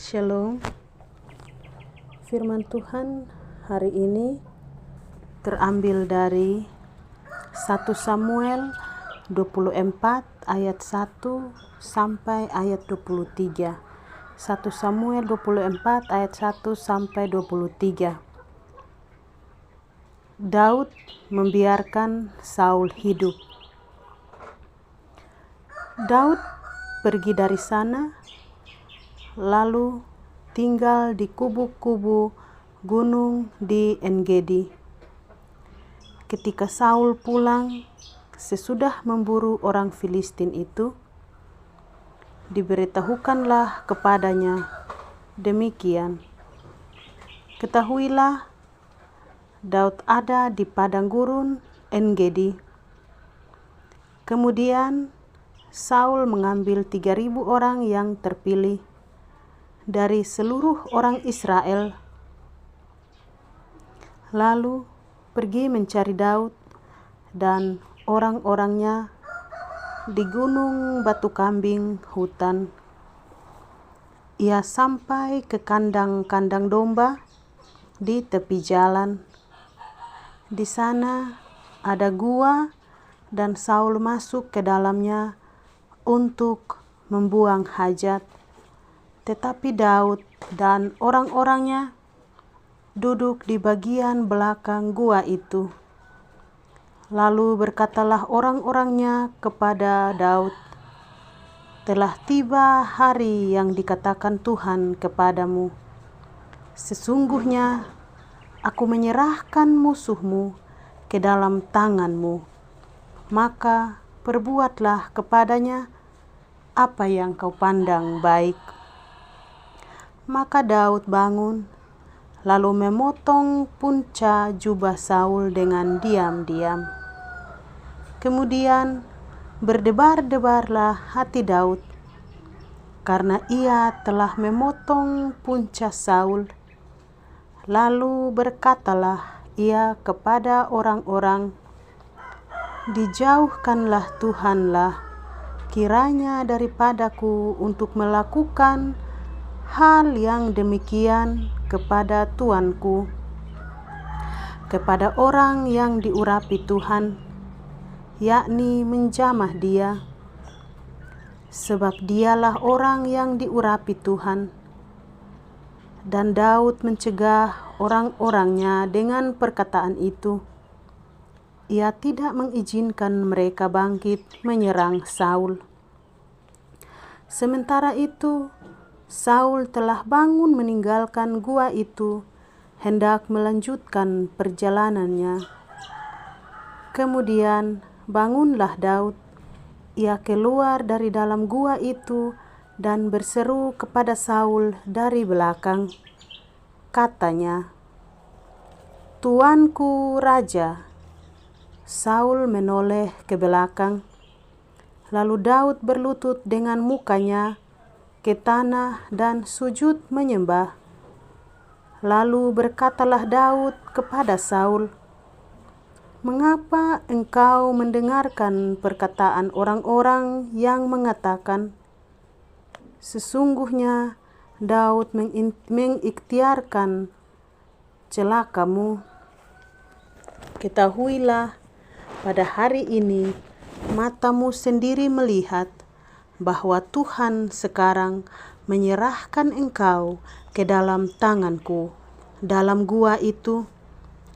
Shalom. Firman Tuhan hari ini terambil dari 1 Samuel 24 ayat 1 sampai ayat 23. 1 Samuel 24 ayat 1 sampai 23. Daud membiarkan Saul hidup. Daud pergi dari sana lalu tinggal di kubu-kubu gunung di En-Gedi. Ketika Saul pulang sesudah memburu orang Filistin itu, diberitahukanlah kepadanya demikian, ketahuilah Daud ada di padang gurun En-Gedi. Kemudian Saul mengambil 3.000 orang yang terpilih dari seluruh orang Israel, lalu pergi mencari Daud dan orang-orangnya di gunung Batu Kambing hutan. Ia sampai ke kandang-kandang domba di tepi jalan. Di sana ada gua dan Saul masuk ke dalamnya untuk membuang hajat. Tetapi Daud dan orang-orangnya duduk di bagian belakang gua itu. Lalu berkatalah orang-orangnya kepada Daud, telah tiba hari yang dikatakan Tuhan kepadamu. Sesungguhnya aku menyerahkan musuhmu ke dalam tanganmu. Maka perbuatlah kepadanya apa yang kau pandang baik. Maka Daud bangun, lalu memotong punca jubah Saul dengan diam-diam. Kemudian berdebar-debarlah hati Daud, karena ia telah memotong punca Saul. Lalu berkatalah ia kepada orang-orang, dijauhkanlah Tuhanlah kiranya daripadaku untuk melakukan hal yang demikian kepada tuanku, kepada orang yang diurapi Tuhan, yakni menjamah dia, sebab dialah orang yang diurapi Tuhan. Dan Daud mencegah orang-orangnya dengan perkataan itu. Ia tidak mengizinkan mereka bangkit menyerang Saul. Sementara itu, Saul telah bangun meninggalkan gua itu, hendak melanjutkan perjalanannya. Kemudian bangunlah Daud. Ia keluar dari dalam gua itu dan berseru kepada Saul dari belakang. Katanya, "Tuanku Raja." Saul menoleh ke belakang. Lalu Daud berlutut dengan mukanya ke tanah dan sujud menyembah. Lalu berkatalah Daud kepada Saul, "Mengapa engkau mendengarkan perkataan orang-orang yang mengatakan, sesungguhnya Daud mengikhtiarkan celakamu? Ketahuilah, pada hari ini matamu sendiri melihat bahwa Tuhan sekarang menyerahkan engkau ke dalam tanganku. Dalam gua itu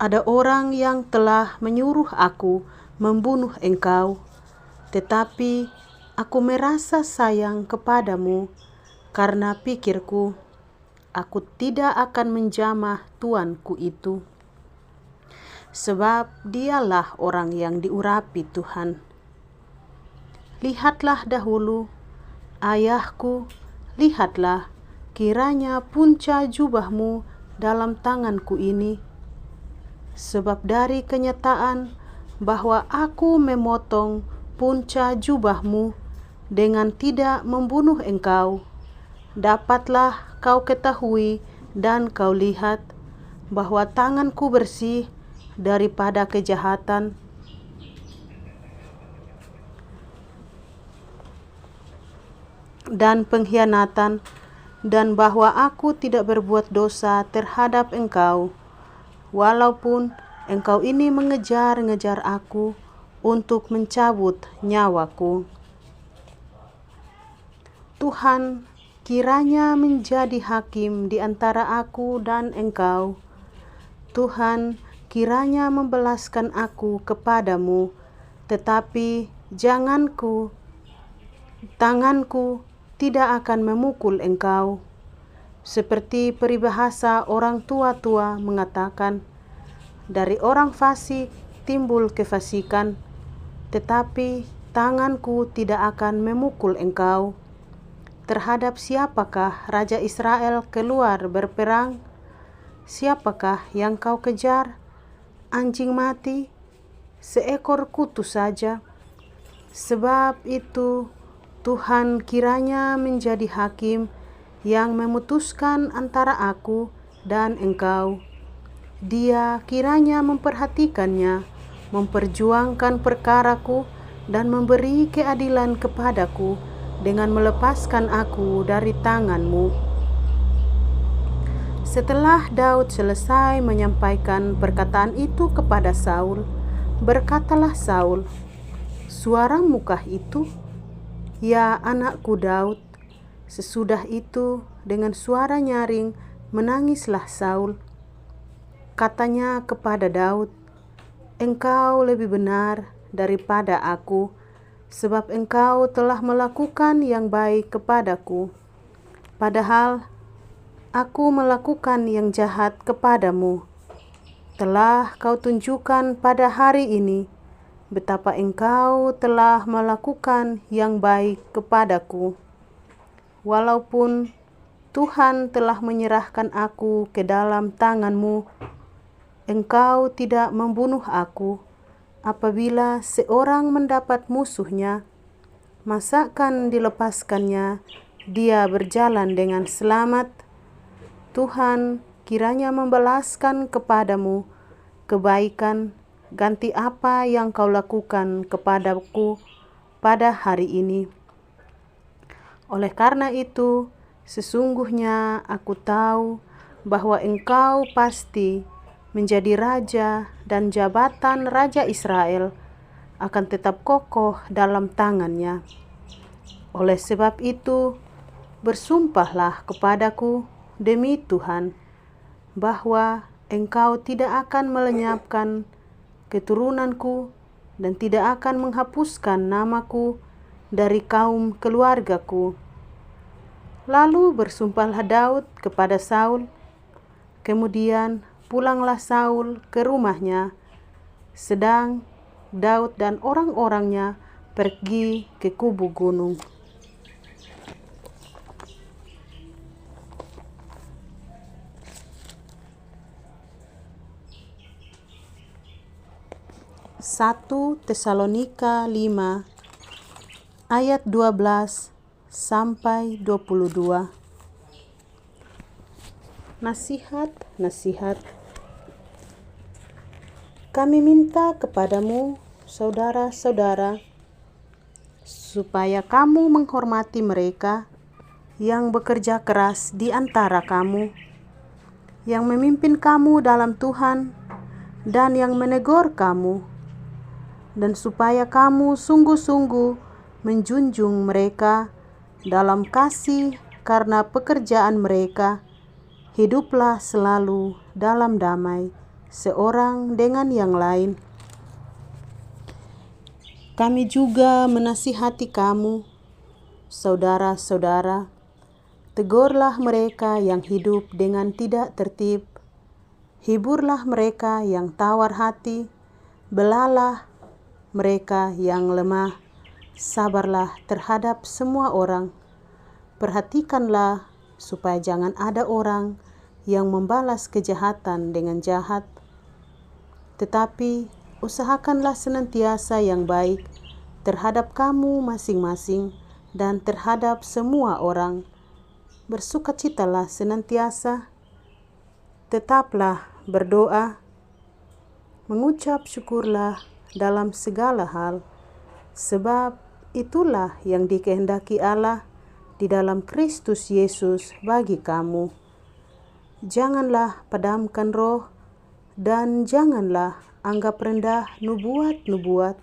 ada orang yang telah menyuruh aku membunuh engkau, tetapi aku merasa sayang kepadamu karena pikirku, aku tidak akan menjamah tuanku itu, sebab dialah orang yang diurapi Tuhan. Lihatlah dahulu, ayahku, lihatlah kiranya punca jubahmu dalam tanganku ini. Sebab dari kenyataan bahwa aku memotong punca jubahmu dengan tidak membunuh engkau, dapatlah kau ketahui dan kau lihat bahwa tanganku bersih daripada kejahatan dan pengkhianatan dan bahwa aku tidak berbuat dosa terhadap Engkau, walaupun Engkau ini mengejar-ngejar aku untuk mencabut nyawaku. Tuhan, kiranya menjadi hakim di antara aku dan Engkau. Tuhan, kiranya membelaskan aku kepadamu, tetapi tanganku tidak akan memukul Engkau. Seperti peribahasa orang tua-tua mengatakan, dari orang fasik timbul kefasikan, tetapi tanganku tidak akan memukul Engkau. Terhadap siapakah Raja Israel keluar berperang? Siapakah yang kau kejar? Anjing mati? Seekor kutu saja? Sebab itu Tuhan kiranya menjadi hakim yang memutuskan antara aku dan Engkau. Dia kiranya memperhatikannya, memperjuangkan perkaraku, dan memberi keadilan kepadaku dengan melepaskan aku dari tangan-Mu. Setelah Daud selesai menyampaikan perkataan itu kepada Saul, berkatalah Saul, "Suaramukah itu, ya anakku Daud?" Sesudah itu, dengan suara nyaring, menangislah Saul. Katanya kepada Daud, "Engkau lebih benar daripada aku, sebab engkau telah melakukan yang baik kepadaku, padahal aku melakukan yang jahat kepadamu. Telah kau tunjukkan pada hari ini betapa engkau telah melakukan yang baik kepadaku. Walaupun Tuhan telah menyerahkan aku ke dalam tangan-Mu, Engkau tidak membunuh aku. Apabila seorang mendapat musuhnya, masakan dilepaskannya dia berjalan dengan selamat? Tuhan kiranya membalaskan kepadamu kebaikan ganti apa yang kau lakukan kepadaku pada hari ini. Oleh karena itu, sesungguhnya aku tahu bahwa engkau pasti menjadi raja, dan jabatan Raja Israel akan tetap kokoh dalam tangannya. Oleh sebab itu, bersumpahlah kepadaku demi Tuhan, bahwa engkau tidak akan melenyapkan keturunanku dan tidak akan menghapuskan namaku dari kaum keluargaku. Lalu bersumpahlah Daud kepada Saul. Kemudian pulanglah Saul ke rumahnya, sedang Daud dan orang-orangnya pergi ke kubu gunung. Satu Tesalonika 5 ayat 12 sampai 22. Nasihat. Kami minta kepadamu, saudara-saudara, supaya kamu menghormati mereka yang bekerja keras di antara kamu, yang memimpin kamu dalam Tuhan, dan yang menegur kamu, dan supaya kamu sungguh-sungguh menjunjung mereka dalam kasih karena pekerjaan mereka. Hiduplah selalu dalam damai seorang dengan yang lain. Kami juga menasihati kamu, saudara-saudara, tegurlah mereka yang hidup dengan tidak tertib, hiburlah mereka yang tawar hati, belalah mereka yang lemah, sabarlah terhadap semua orang. Perhatikanlah supaya jangan ada orang yang membalas kejahatan dengan jahat, tetapi usahakanlah senantiasa yang baik terhadap kamu masing-masing dan terhadap semua orang. Bersukacitalah senantiasa, tetaplah berdoa, mengucap syukurlah dalam segala hal, sebab itulah yang dikehendaki Allah di dalam Kristus Yesus bagi kamu. Janganlah padamkan roh, dan janganlah anggap rendah nubuat-nubuat.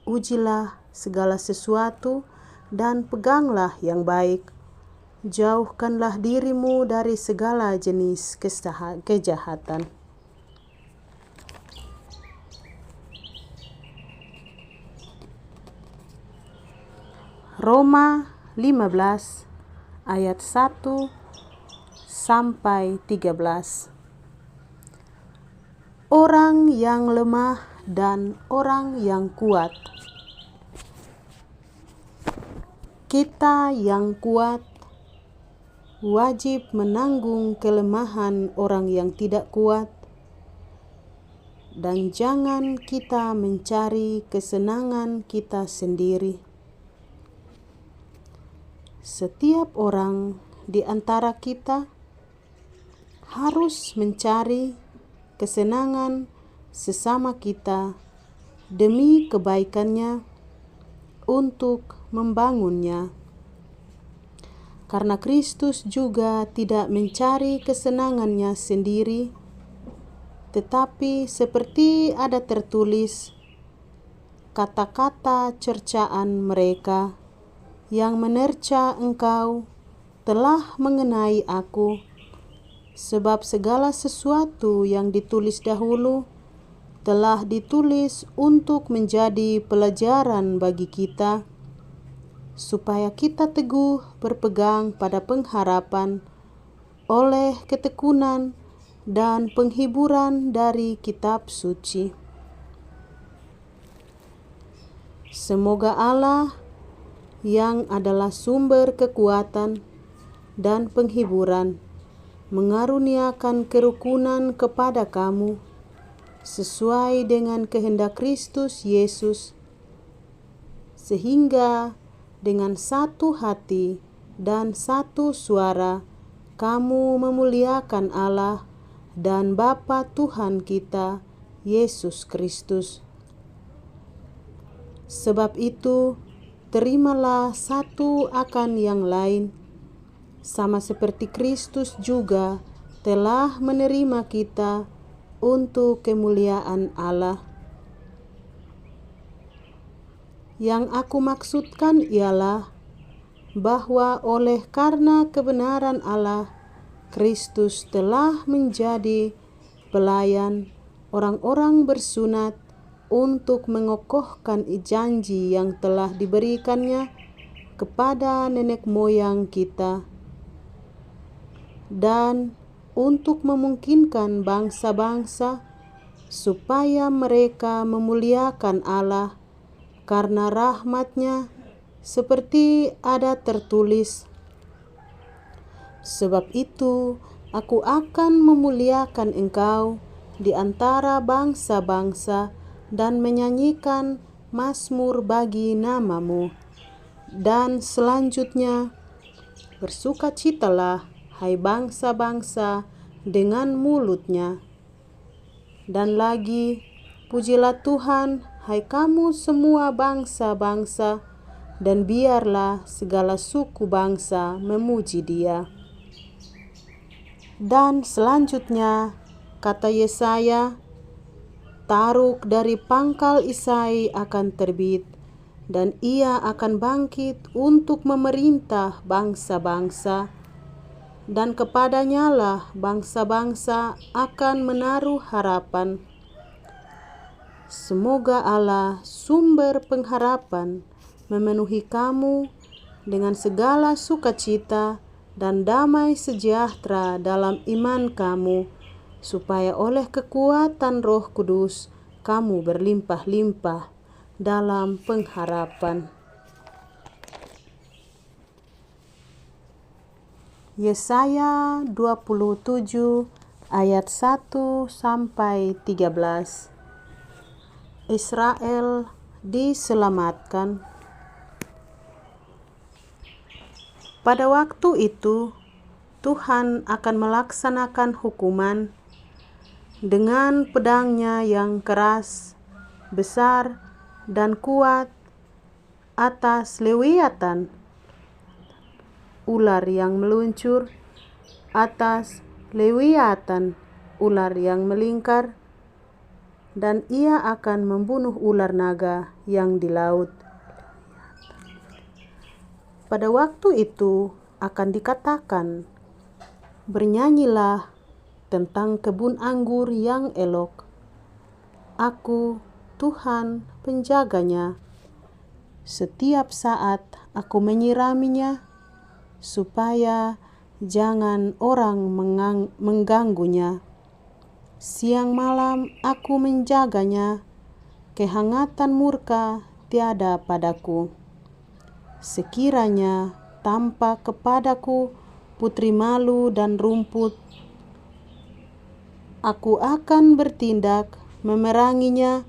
Ujilah segala sesuatu dan peganglah yang baik. Jauhkanlah dirimu dari segala jenis kejahatan. Roma 15 ayat 1 sampai 13. Orang yang lemah dan orang yang kuat. Kita yang kuat wajib menanggung kelemahan orang yang tidak kuat, dan jangan kita mencari kesenangan kita sendiri. Setiap orang di antara kita harus mencari kesenangan sesama kita demi kebaikannya untuk membangunnya. Karena Kristus juga tidak mencari kesenangannya sendiri, tetapi seperti ada tertulis, kata-kata cercaan mereka yang menerca engkau telah mengenai aku, sebab segala sesuatu yang ditulis dahulu telah ditulis untuk menjadi pelajaran bagi kita, supaya kita teguh berpegang pada pengharapan oleh ketekunan dan penghiburan dari kitab suci. Semoga Allah yang adalah sumber kekuatan dan penghiburan mengaruniakan kerukunan kepada kamu sesuai dengan kehendak Kristus Yesus, sehingga dengan satu hati dan satu suara kamu memuliakan Allah dan Bapa Tuhan kita Yesus Kristus. Sebab itu, terimalah satu akan yang lain, sama seperti Kristus juga telah menerima kita untuk kemuliaan Allah. Yang aku maksudkan ialah bahwa oleh karena kebenaran Allah, Kristus telah menjadi pelayan orang-orang bersunat untuk mengokohkan janji yang telah diberikannya kepada nenek moyang kita, dan untuk memungkinkan bangsa-bangsa supaya mereka memuliakan Allah karena rahmat-Nya, seperti ada tertulis, sebab itu aku akan memuliakan engkau di antara bangsa-bangsa dan menyanyikan mazmur bagi namamu. Dan selanjutnya, bersukacitalah hai bangsa-bangsa dengan mulutnya. Dan lagi, pujilah Tuhan hai kamu semua bangsa-bangsa, dan biarlah segala suku bangsa memuji Dia. Dan selanjutnya, kata Yesaya, Taruk dari pangkal Isai akan terbit, dan ia akan bangkit untuk memerintah bangsa-bangsa, dan kepadanya lah bangsa-bangsa akan menaruh harapan. Semoga Allah, sumber pengharapan, memenuhi kamu dengan segala sukacita dan damai sejahtera dalam iman kamu, supaya oleh kekuatan Roh Kudus kamu berlimpah-limpah dalam pengharapan. Yesaya 27 ayat 1 sampai 13. Israel diselamatkan. Pada waktu itu, Tuhan akan melaksanakan hukuman dengan pedangnya yang keras, besar, dan kuat atas Lewiatan, ular yang meluncur, atas Lewiatan, ular yang melingkar, dan ia akan membunuh ular naga yang di laut. Pada waktu itu akan dikatakan, bernyanyilah tentang kebun anggur yang elok. Aku, Tuhan penjaganya, setiap saat aku menyiraminya, supaya jangan orang mengganggunya. Siang malam aku menjaganya, kehangatan murka tiada padaku. Sekiranya tampak kepadaku putri malu dan rumput, aku akan bertindak memeranginya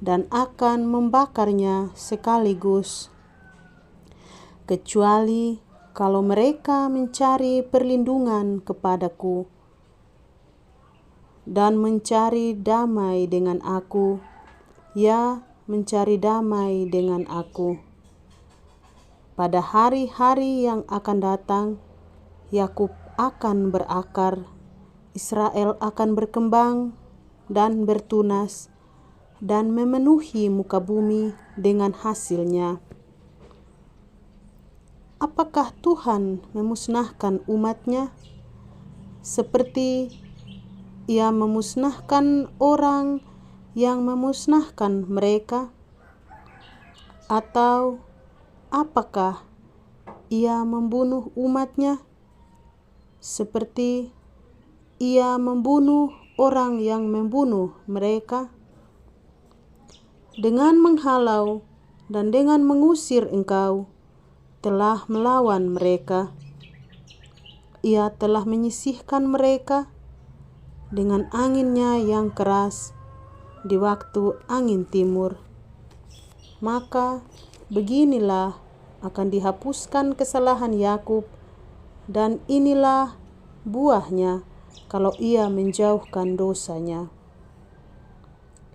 dan akan membakarnya sekaligus. Kecuali kalau mereka mencari perlindungan kepadaku dan mencari damai dengan aku, ya mencari damai dengan aku. Pada hari-hari yang akan datang, Yakub akan berakar, Israel akan berkembang dan bertunas, dan memenuhi muka bumi dengan hasilnya. Apakah Tuhan memusnahkan umat-Nya seperti Ia memusnahkan orang yang memusnahkan mereka? Atau apakah Ia membunuh umat-Nya seperti Ia membunuh orang yang membunuh mereka? Dengan menghalau dan dengan mengusir engkau telah melawan mereka. Ia telah menyisihkan mereka dengan anginnya yang keras di waktu angin timur. Maka beginilah akan dihapuskan kesalahan Yakub, dan inilah buahnya kalau ia menjauhkan dosanya.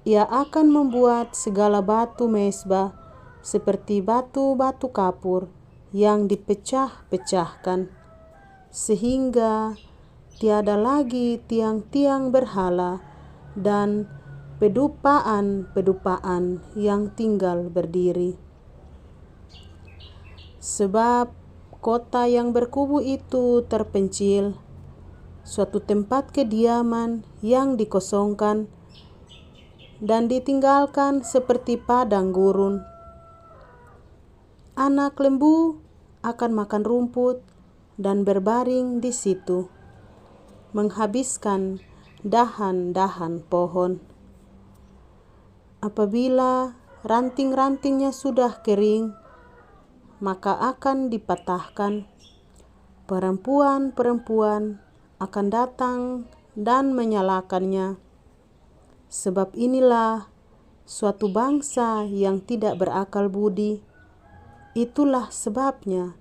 Ia akan membuat segala batu mezbah seperti batu-batu kapur yang dipecah-pecahkan, sehingga tiada lagi tiang-tiang berhala dan pedupaan-pedupaan yang tinggal berdiri. Sebab kota yang berkubu itu terpencil, suatu tempat kediaman yang dikosongkan dan ditinggalkan seperti padang gurun. Anak lembu akan makan rumput dan berbaring di situ, menghabiskan dahan-dahan pohon. Apabila ranting-rantingnya sudah kering, maka akan dipatahkan. Perempuan-perempuan akan datang dan menyalakannya. Sebab inilah suatu bangsa yang tidak berakal budi. Itulah sebabnya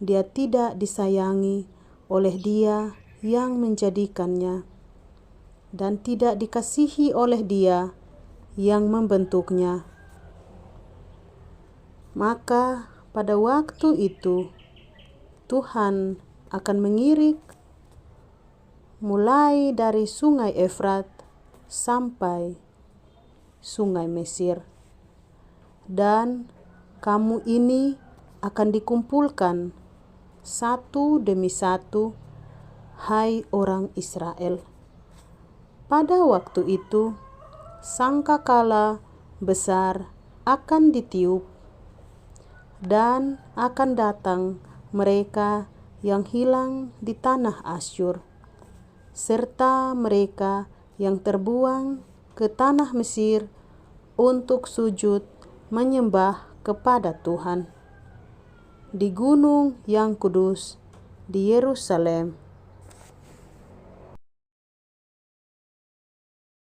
dia tidak disayangi oleh Dia yang menjadikannya, dan tidak dikasihi oleh Dia yang membentuknya. Maka pada waktu itu Tuhan akan mengirik mulai dari sungai Efrat sampai sungai Mesir, dan kamu ini akan dikumpulkan satu demi satu, hai orang Israel. Pada waktu itu sangkakala besar akan ditiup, dan akan datang mereka yang hilang di tanah Asyur, serta mereka yang terbuang ke tanah Mesir untuk sujud menyembah kepada Tuhan di gunung yang kudus di Yerusalem.